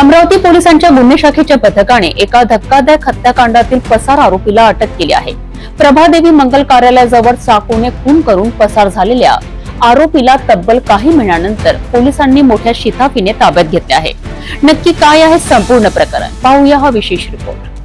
अमरावती पोलिसांच्या गुन्हे शाखेच्या पथकाने एका धक्कादायक हत्याकांडातील पसार आरोपीला अटक केली आहे। प्रभादेवी मंगल कार्यालयाजवळ चाकूने खून करून पसार झालेल्या आरोपीला तब्बल काही महिन्यानंतर पोलिसांनी मोठ्या शिताफीने ताब्यात घेतले आहे। नक्की काय आहे संपूर्ण प्रकरण, पाहूया हा विशेष रिपोर्ट।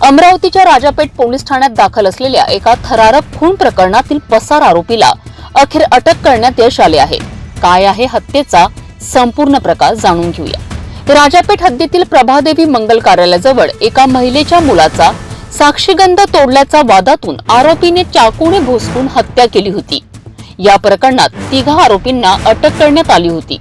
अमरावतीच्या राजापेठ पोलीस ठाण्यात दाखल असलेल्या एका थरारक खून प्रकरणातील पसार आरोपीला अखेर अटक करण्यात यश आले आहे। काय आहे हत्येचा संपूर्ण प्रकार जाणून घेऊया। राजापेठ हद्दीतील प्रभादेवी मंगल कार्यालयाजवळ एका महिलेच्या मुलाचा साक्षीगंध तोडल्याच्या वादातून आरोपीने चाकूने भोसकून हत्या केली होती। या प्रकरणात तिघा आरोपींना अटक करण्यात आली होती।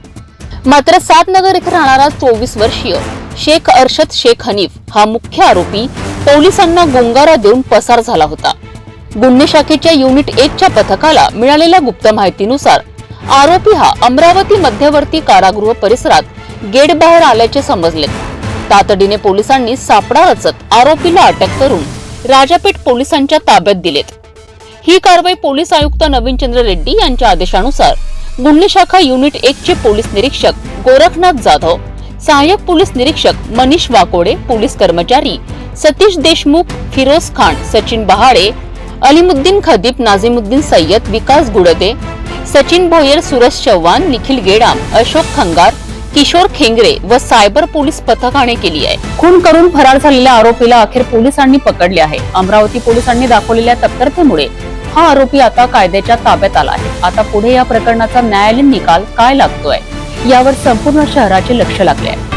मात्र सातनगर येथे राहणारा 24 वर्षीय शेख अरशद शेख हनीफ हा मुख्य आरोपी पोलिसांना गोंगारा देऊन पसार झाला होता। गुन्हे शाखेच्या युनिट 1 च्या पथकाला मिळालेल्या गुप्त माहितीनुसार आरोपी हा अमरावती मध्यवर्ती कारागृह परिसरात गेट बाहेर आल्याचे समजले। तातडीने पोलिसांनी सापळा रचत आरोपीला अटक करून राजापेठ पोलिसांच्या ताब्यात दिलेत। ही कारवाई पोलीस आयुक्त नवीनचंद्र रेड्डी यांच्या आदेशानुसार गुन्हे शाखा युनिट 1 चे पोलीस निरीक्षक गोरखनाथ जाधव, सहाय्यक पोलीस निरीक्षक मनीष वाकोडे, पोलीस कर्मचारी सतीश देशमुख, फिरोज खान, सचिन बहाडे, अलीमुद्दीन खदीप, नाझीमुद्दीन सय्यद, विकास गुडदे, सचिन भोयर, सूरज चव्हाण, निखिल गेडाम, अशोक खंगार, किशोर खेंगरे व सायबर पोलीस पथकाने केली आहे। खून करून फरार झालेल्या आरोपीला अखेर पोलिसांनी पकडले आहे। अमरावती पोलिसांनी दाखवलेल्या तत्परतेमुळे हा आरोपी आता कायद्याच्या ताब्यात आला आहे। आता पुढे या प्रकरणाचा न्यायालयीन निकाल काय लागतोय यावर संपूर्ण शहराचे लक्ष लागले आहे।